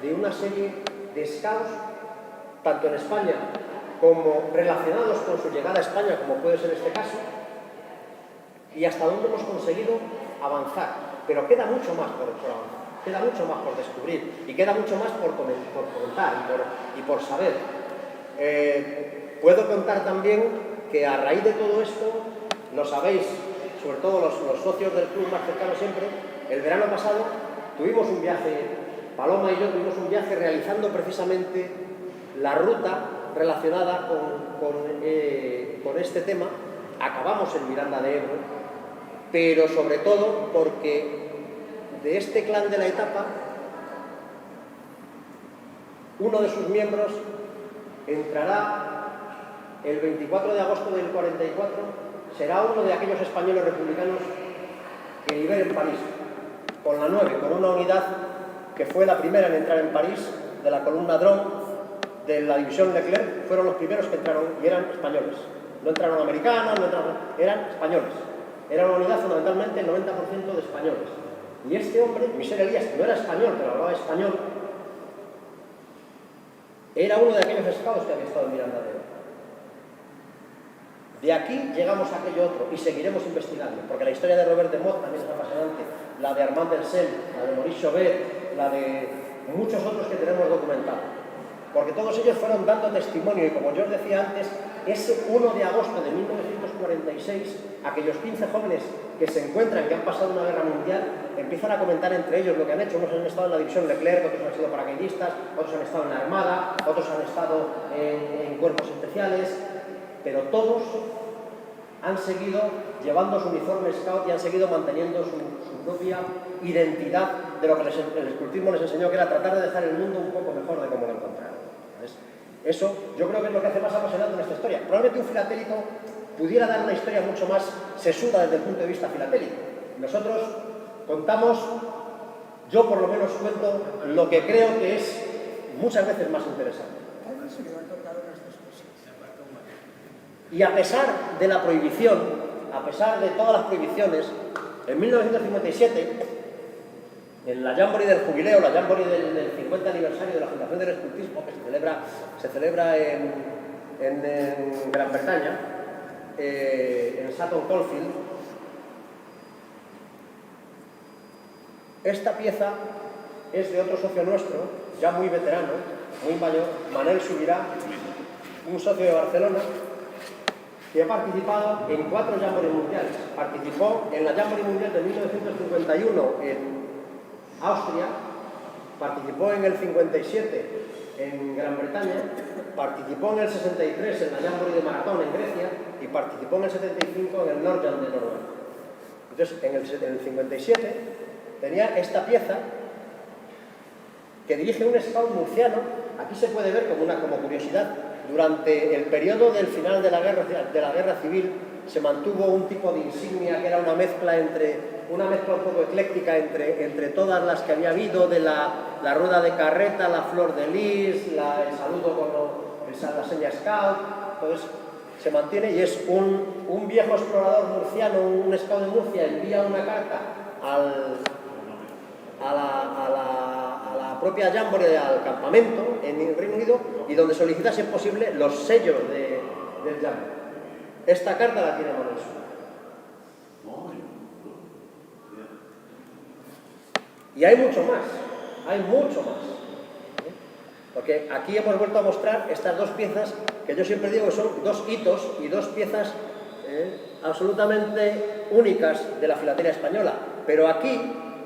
de una serie de scouts, tanto en España como relacionados con su llegada a España, como puede ser este caso, y hasta dónde hemos conseguido avanzar. Pero queda mucho más por avanzar, queda mucho más por descubrir y queda mucho más por comentar y por saber. Puedo contar también que a raíz de todo esto, lo sabéis, sobre todo los socios del club más cercanos siempre, el verano pasado tuvimos un viaje, Paloma y yo tuvimos un viaje realizando precisamente la ruta relacionada con este tema. Acabamos en Miranda de Ebro, pero sobre todo porque de este clan de la etapa, uno de sus miembros entrará el 24 de agosto del 44, será uno de aquellos españoles republicanos que liberen París, con la 9, con una unidad que fue la primera en entrar en París, de la columna Drone, de la división Leclerc, fueron los primeros que entraron y eran españoles. No entraron americanos, eran españoles. Era una unidad fundamentalmente el 90% de españoles. Y este hombre, Michel Elías, que no era español, pero hablaba español, era uno de aquellos scouts que había estado en Miranda de Ebro. De aquí llegamos a aquello otro y seguiremos investigando, porque la historia de Robert de Mott también es apasionante, la de Armand Delsen, la de Maurice Chauvet, la de muchos otros que tenemos documentados, porque todos ellos fueron dando testimonio y, como yo os decía antes, ese 1 de agosto de 1946, aquellos 15 jóvenes que se encuentran, que han pasado una guerra mundial, empiezan a comentar entre ellos lo que han hecho. Unos han estado en la división Leclerc, otros han sido paracaidistas, otros han estado en la Armada, otros han estado en cuerpos especiales, pero todos han seguido llevando su uniforme scout y han seguido manteniendo su propia identidad de lo que el escultismo les enseñó, que era tratar de dejar el mundo un poco mejor de como lo encontraron. Eso yo creo que es lo que hace más apasionante nuestra historia. Probablemente un filatélico pudiera dar una historia mucho más sesuda desde el punto de vista filatélico. Nosotros contamos yo por lo menos cuento lo que creo que es muchas veces más interesante. Y a pesar de la prohibición, a pesar de todas las prohibiciones, en 1957, en la Jamboree del Jubileo, la Jamboree del 50 aniversario de la Fundación del Escultismo, que se celebra en Gran Bretaña, en Sutton Coldfield, esta pieza es de otro socio nuestro, ya muy veterano, muy mayor, Manel Subirá, un socio de Barcelona, que ha participado en 4 Jamborees mundiales. Participó en la Jamboree Mundial de 1951 en Austria, participó en el 57 en Gran Bretaña, participó en el 63 en la Jamboree de Maratón en Grecia y participó en el 75 en el Nordjam de Noruega. Entonces, en el 57 tenía esta pieza que dirige un scout murciano. Aquí se puede ver como curiosidad, durante el periodo del final de la guerra civil se mantuvo un tipo de insignia que era una mezcla un poco ecléctica entre todas las que había habido, de la rueda de carreta, la flor de lis, el saludo con la seña scout. Entonces se mantiene y es un viejo explorador murciano, un scout de Murcia, envía una carta a la propia Jamboree, al campamento en el Reino Unido, y donde solicita, si es posible, los sellos del Jamboree. Esta carta la tiene Manuel Subirá. Y hay mucho más. Porque aquí hemos vuelto a mostrar estas 2 piezas que yo siempre digo que son 2 hitos y 2 piezas absolutamente únicas de la filatelia española. Pero aquí,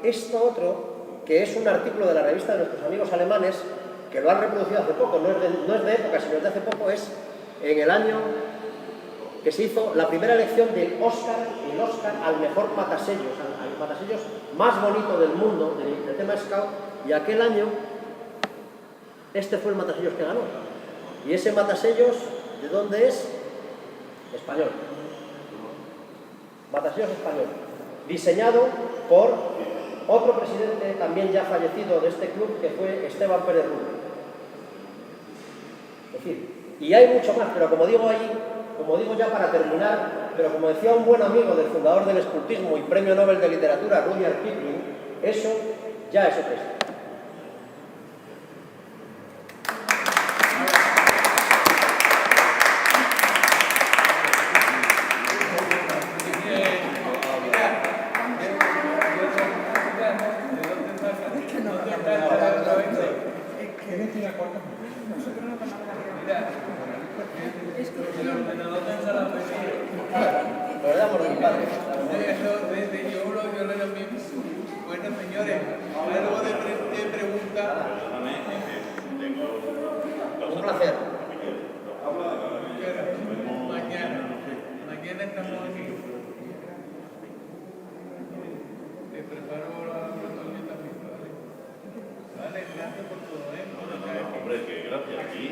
esto otro, que es un artículo de la revista de nuestros amigos alemanes, que lo han reproducido hace poco, no es de época, sino de hace poco, es en el año que se hizo la primera elección del Oscar al mejor matasellos, al matasellos más bonito del mundo, del tema Scout, y aquel año este fue el matasellos que ganó. Y ese matasellos, ¿de dónde es? Español. Matasellos español. Diseñado por otro presidente también ya fallecido de este club, que fue Esteban Pérez Rubio. Es decir, y hay mucho más, pero como digo ya para terminar, pero como decía un buen amigo del fundador del escultismo y premio Nobel de Literatura, Rudyard Kipling, eso ya es otra historia. Bueno, señores, algo de pregunta. Un placer. Mañana estamos aquí. Te preparo la otorgía también, ¿vale? Vale, gracias por todo, ¿eh? Hombre, que gracias aquí.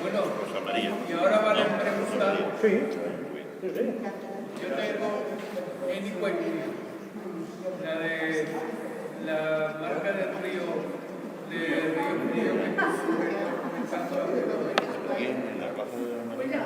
Bueno, Rosa María. y ahora van a preguntar. Sí. Yo tengo en Cuequín, la de la marca del río Frío, que Aquí en la plaza de la María.